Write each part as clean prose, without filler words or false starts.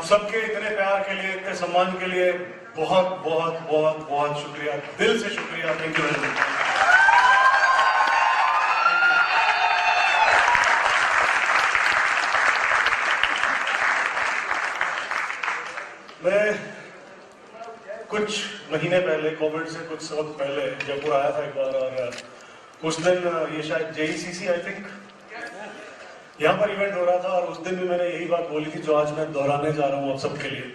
सबके इतने प्यार के लिए, इतने सम्मान के लिए बहुत बहुत बहुत बहुत शुक्रिया, दिल से शुक्रिया। Thank you very much. मैं कुछ महीने पहले, कोविड से कुछ वक्त पहले जयपुर आया था एक बार, और उस दिन ये शायद JECC आई थिंक यहाँ पर इवेंट हो रहा था, और उस दिन भी मैंने यही बात बोली थी जो आज मैं दोहराने जा रहा हूं आप सबके लिए,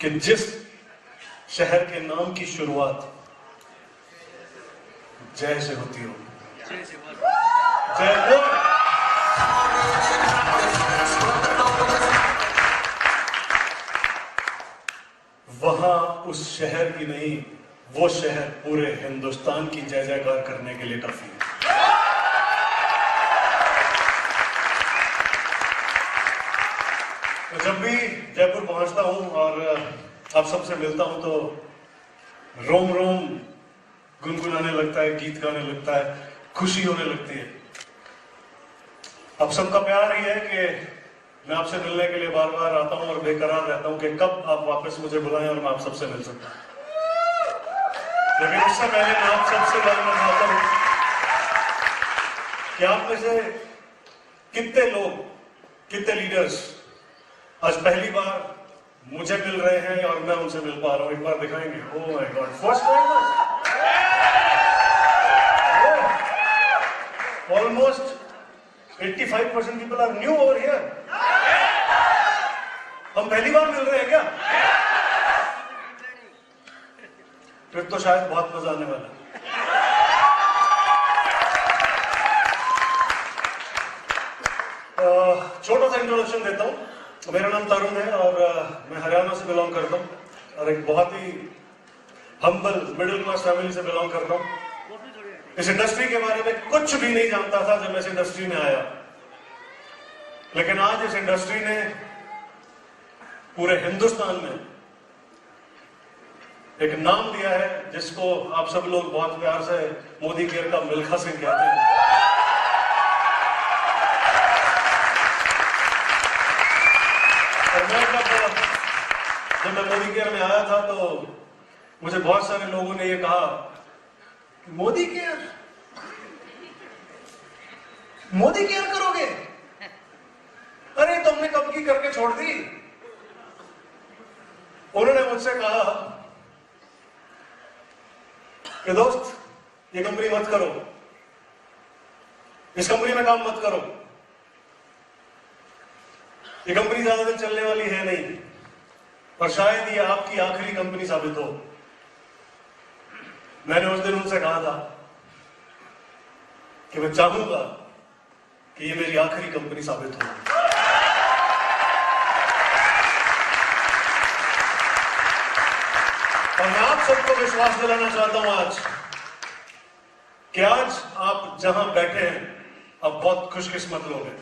कि जिस शहर के नाम की शुरुआत जय से होती हो, जयपुर, वहां उस शहर की नहीं, वो शहर पूरे हिंदुस्तान की जय जयकार करने के लिए काफी है। तो जब भी जयपुर पहुंचता हूं और आप सबसे मिलता हूं तो रोम रोम गुनगुनाने लगता है, गीत गाने लगता है, खुशी होने लगती है। अब सबका प्यार ही है कि मैं आपसे मिलने के लिए बार बार आता हूं और बेकरार रहता हूं कि कब आप वापस मुझे बुलाएं और मैं आप सबसे मिल सकता हूं। लेकिन उससे पहले मैं आप सबसे जानना चाहता हूं कि आप में से कितने लोग, कितने लीडर्स आज पहली बार मुझे मिल रहे हैं और मैं उनसे मिल पा रहा हूं। एक बार दिखाएंगे? Oh my god, first time almost 85% people are new over here. हम पहली बार मिल रहे हैं क्या? फिर तो शायद बहुत मजा आने वाला है। छोटा सा इंट्रोडक्शन देता हूं। मेरा नाम तरुण है और मैं हरियाणा से बिलोंग करता हूं और एक बहुत ही हम्बल मिडिल क्लास फैमिली से बिलोंग करता हूं। इस इंडस्ट्री के बारे में कुछ भी नहीं जानता था जब मैं इस इंडस्ट्री में आया, लेकिन आज इस इंडस्ट्री ने पूरे हिंदुस्तान में एक नाम दिया है जिसको आप सब लोग बहुत प्यार से मोदी केयर का मिल्खा सिंह कहते हैं। और मैं जब मैं मोदी केयर में आया था तो मुझे बहुत सारे लोगों ने ये कहा, मोदी केयर, मोदी केयर करोगे? अरे तुमने कब की करके छोड़ दी। उन्होंने मुझसे कहा कि दोस्त ये कंपनी मत करो, इस कंपनी में काम मत करो, ये कंपनी ज्यादा दिन चलने वाली है नहीं और शायद ये आपकी आखिरी कंपनी साबित हो। मैंने उस दिन उनसे कहा था कि मैं चाहूंगा कि ये मेरी आखिरी कंपनी साबित हो। और मैं आप सबको विश्वास दिलाना चाहता हूं आज कि आज आप जहां बैठे हैं आप बहुत खुशकिस्मत लोग हैं।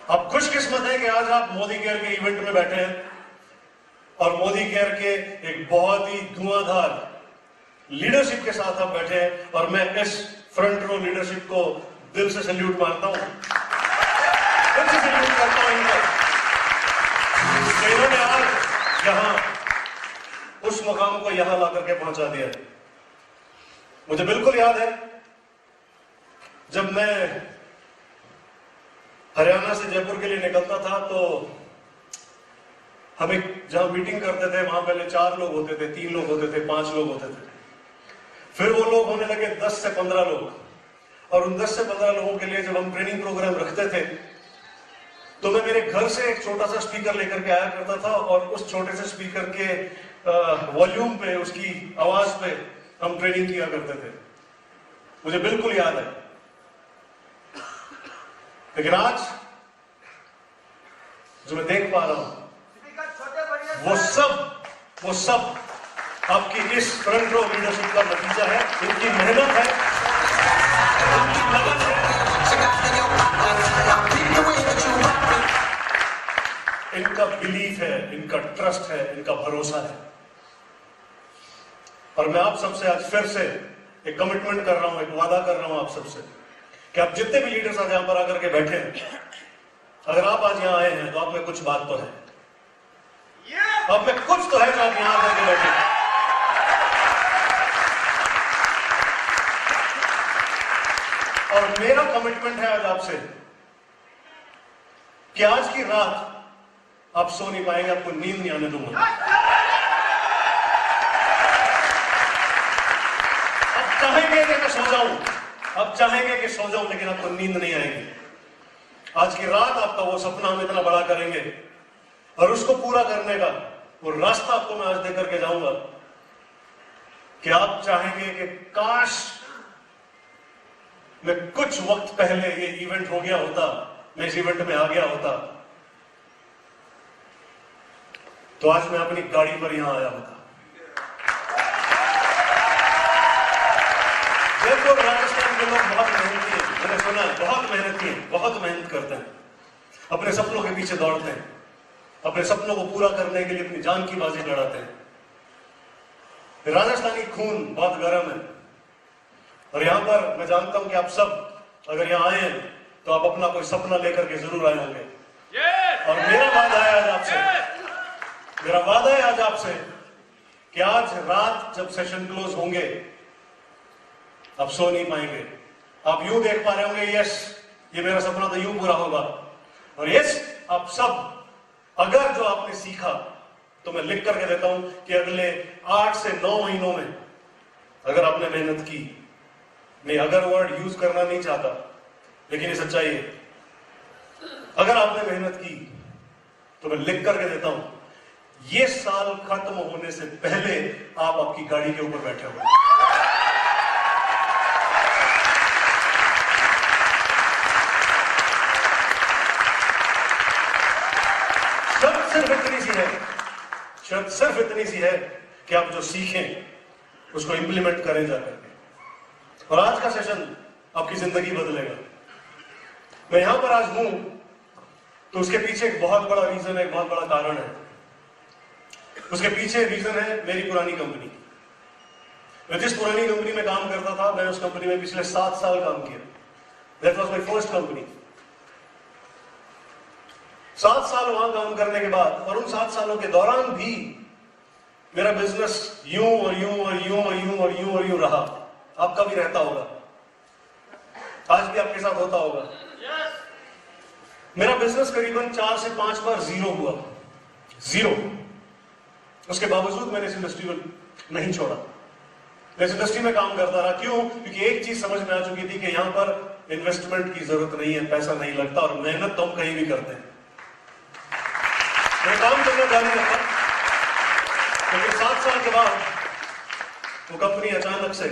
आप खुशकिस्मत हैं कि आज आप मोदी केयर के इवेंट में बैठे हैं और मोदी केयर के एक बहुत ही धुआंधार लीडरशिप के साथ आप बैठे हैं और मैं इस फ्रंट रो लीडरशिप को दिल से सैल्यूट मारता हूं, दिल से सैल्यूट करता हूं इन्होंने आज यहां उस मुकाम को यहां ला करके पहुंचा दिया। मुझे बिल्कुल याद है जब मैं हरियाणा से जयपुर के लिए निकलता था तो हम एक जहां मीटिंग करते थे वहां पहले 4 लोग होते थे, 3 लोग होते थे, 5 लोग होते थे, फिर वो लोग होने लगे 10 से 15 लोग। और उन 10 से 15 लोगों के लिए जब हम ट्रेनिंग प्रोग्राम रखते थे तो मैं मेरे घर से एक छोटा सा स्पीकर लेकर के आया करता था और उस छोटे से स्पीकर के वॉल्यूम पे, उसकी आवाज पे हम ट्रेनिंग किया करते थे। मुझे बिल्कुल याद है। लेकिन आज जो मैं देख पा रहा हूं वो सब आपकी इस फ्रंट रो लीडरशिप का नतीजा है, इनकी मेहनत है, इनकी लगन है, इनका बिलीफ है, इनका ट्रस्ट है, इनका भरोसा है। और मैं आप सबसे आज फिर से एक कमिटमेंट कर रहा हूं, एक वादा कर रहा हूं आप सबसे कि आप जितने भी लीडर्स आज यहां पर आकर के बैठे हैं, अगर आप आज यहां आए हैं तो आप में कुछ बात तो है, आप में कुछ तो है जो आप यहां करके बैठे। और मेरा कमिटमेंट है आज आपसे कि आज की रात आप सो नहीं पाएंगे, आपको नींद नहीं आने दूंगा। आप चाहेंगे कि मैं सो जाऊं, आप चाहेंगे कि सो जाऊं, लेकिन आपको नींद नहीं आएगी। आज की रात आपका वो सपना हम इतना बड़ा करेंगे और उसको पूरा करने का वो रास्ता आपको मैं आज दे करके जाऊंगा कि आप चाहेंगे कि काश मैं कुछ वक्त पहले ये इवेंट हो गया होता, मैं इस इवेंट में आ गया होता, तो आज मैं अपनी गाड़ी पर यहां आया होता। देखो, राजस्थान के लोग बहुत मेहनती हैं, मैंने सुना है, बहुत मेहनती हैं, बहुत मेहनत करते हैं, अपने सपनों के पीछे दौड़ते हैं, अपने सपनों को पूरा करने के लिए अपनी जान की बाजी लड़ाते हैं। राजस्थानी खून बहुत गर्म है और यहां पर मैं जानता हूं कि आप सब अगर यहां आए हैं तो आप अपना कोई सपना लेकर के जरूर आए होंगे। और मेरा वादा है आज आपसे, मेरा वादा है आज आपसे कि आज रात जब सेशन क्लोज होंगे आप सो नहीं पाएंगे। आप यूं देख पा रहे होंगे, यस ये मेरा सपना तो यूं पूरा होगा। और यस, आप सब अगर जो आपने सीखा तो मैं लिख करके देता हूं कि अगले 8 से 9 महीनों में अगर आपने मेहनत की, मैं अगर वर्ड यूज करना नहीं चाहता लेकिन ये सच्चाई है, अगर आपने मेहनत की तो मैं लिख करके देता हूं ये साल खत्म होने से पहले आप आपकी गाड़ी के ऊपर बैठे हुए। शर्त सिर्फ इतनी सी है, शर्त सिर्फ इतनी सी है कि आप जो सीखें उसको इंप्लीमेंट करें जाकर के। और आज का सेशन आपकी जिंदगी बदलेगा। मैं यहां पर आज हूं तो उसके पीछे एक बहुत बड़ा रीजन है, एक बहुत बड़ा कारण है। उसके पीछे रीजन है मेरी पुरानी कंपनी। मैं जिस पुरानी कंपनी में काम करता था, मैं उस कंपनी में पिछले 7 साल काम किया। That was my first company. 7 साल वहां काम करने के बाद और उन 7 सालों के दौरान भी मेरा बिजनेस यूं और यूं और यूं और यूं और यूं और यूं रहा। आपका भी रहता होगा, आज भी आपके साथ होता होगा। मेरा बिजनेस करीबन 4 से 5 बार जीरो हुआ, जीरो। उसके बावजूद मैंने इस इंडस्ट्री को नहीं छोड़ा, मैं इस इंडस्ट्री में काम करता रहा। क्यों? क्योंकि एक चीज समझ में आ चुकी थी कि यहां पर इन्वेस्टमेंट की जरूरत नहीं है, पैसा नहीं लगता और मेहनत तो हम कहीं भी करते हैं। मैं काम करना जारी रखा, क्योंकि 7 साल के बाद वो कंपनी अचानक से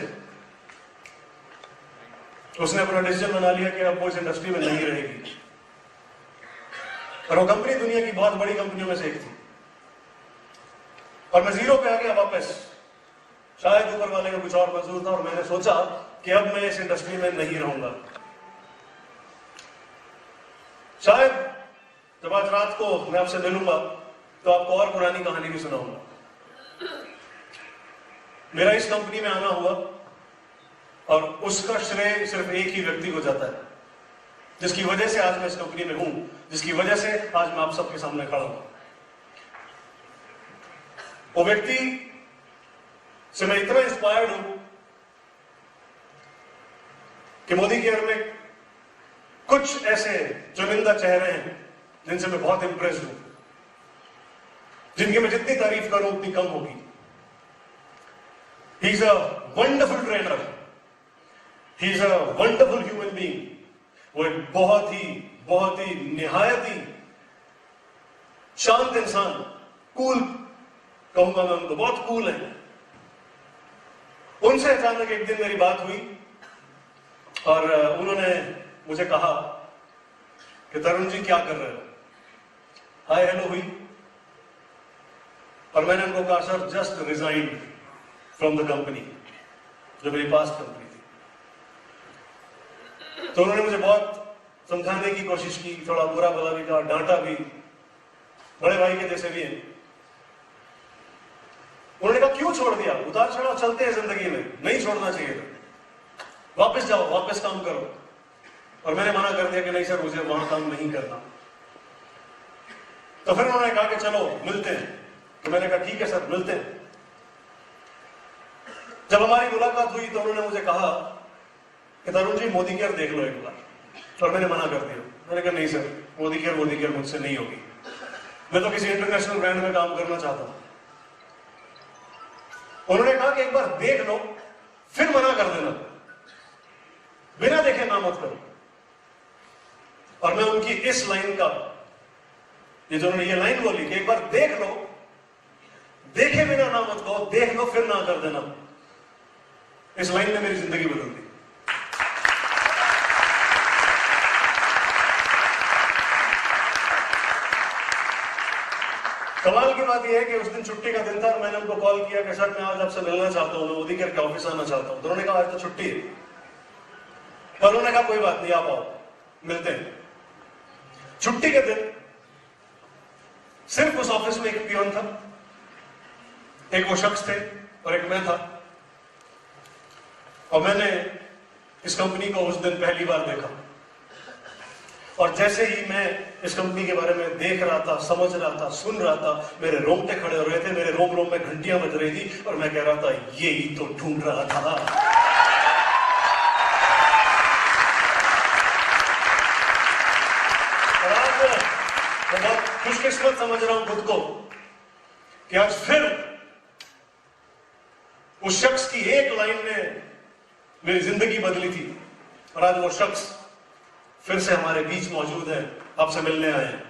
उसने अपना डिसीजन बना लिया कि अब वो इस इंडस्ट्री में नहीं रहेगी। और वो कंपनी दुनिया की बहुत बड़ी कंपनियों में से एक थी और मैं जीरो पे आ गया वापस। शायद ऊपर वाले का कुछ और मंजूर था और मैंने सोचा कि अब मैं इस इंडस्ट्री में नहीं रहूंगा। शायद जब आज रात को मैं आपसे मिलूंगा तो आपको और पुरानी कहानी भी सुनाऊंगा। मेरा इस कंपनी में आना हुआ और उसका श्रेय सिर्फ एक ही व्यक्ति को जाता है, जिसकी वजह से आज मैं इस कंपनी में हूं, जिसकी वजह से आज मैं आप सबके सामने खड़ा हूं। वो व्यक्ति से मैं इतना इंस्पायर्ड हूं कि मोदी केयर में कुछ ऐसे चुनिंदा चेहरे हैं जिनसे मैं बहुत इंप्रेस्ड हूं, जिनकी मैं जितनी तारीफ करूं उतनी कम होगी। He is a wonderful trainer, he is a wonderful human being. वो एक बहुत ही निहायत ही शांत इंसान, कूल कहूंगा मैं उनको, बहुत कूल है। उनसे अचानक एक दिन मेरी बात हुई और उन्होंने मुझे कहा कि तरुण जी क्या कर रहे हो। हाय हेलो हुई और मैंने उनको कहा sir just resign from the company, जो मेरी पास्ट कंपनी थी। तो उन्होंने मुझे बहुत समझाने की कोशिश की, थोड़ा बुरा भला भी कहा, डांटा भी, बड़े भाई के जैसे भी हैं। उन्होंने कहा क्यों छोड़ दिया, उतार चढ़ाव चलते हैं जिंदगी में, नहीं छोड़ना चाहिए था, वापस जाओ, वापस काम करो। और मैंने मना कर दिया कि नहीं सर मुझे वहां काम नहीं करना, तो फिर उन्होंने कहा कि चलो मिलते हैं। तो मैंने कहा ठीक है सर, मिलते हैं। जब हमारी मुलाकात हुई तो उन्होंने मुझे कहा कि तरुण जी मोदी केयर देख लो एक बार, और मैंने मना कर दिया। मैंने कहा नहीं सर, मोदी केयर मुझसे नहीं होगी, मैं तो किसी इंटरनेशनल ब्रांड में काम करना चाहता हूं। उन्होंने कहा कि एक बार देख लो फिर मना कर देना, बिना देखे ना मत करो। और मैं उनकी इस लाइन का, ये जो उन्होंने ये लाइन बोली कि एक बार देख लो, देखे बिना ना मत कहो, देख लो फिर ना कर देना, इस लाइन ने मेरी जिंदगी बदल दी। कमाल की बात यह है कि उस दिन छुट्टी का दिन था और मैंने उनको कॉल किया कि सर मैं आज आपसे मिलना चाहता हूं, मैं मोदी केयर के ऑफिस आना चाहता हूं। तो उन्होंने कहा आज तो छुट्टी है, पर उन्होंने कहा कोई बात नहीं, आप आओ, मिलते हैं। छुट्टी के दिन सिर्फ उस ऑफिस में एक पियोन था, एक वो शख्स थे और एक मैं था। और मैंने इस कंपनी को उस दिन पहली बार देखा, और जैसे ही मैं इस कंपनी के बारे में देख रहा था, समझ रहा था, सुन रहा था, मेरे रोंगटे खड़े हो रहे थे, मेरे रोम रोम में घंटियां बज रही थी, और मैं कह रहा था ये ही तो ढूंढ रहा था। और आज मैं बहुत खुशकिस्मत समझ रहा हूं खुद को कि आज फिर उस शख्स की एक लाइन ने मेरी जिंदगी बदली थी, और आज वो शख्स फिर से हमारे बीच मौजूद है, आपसे मिलने आए हैं।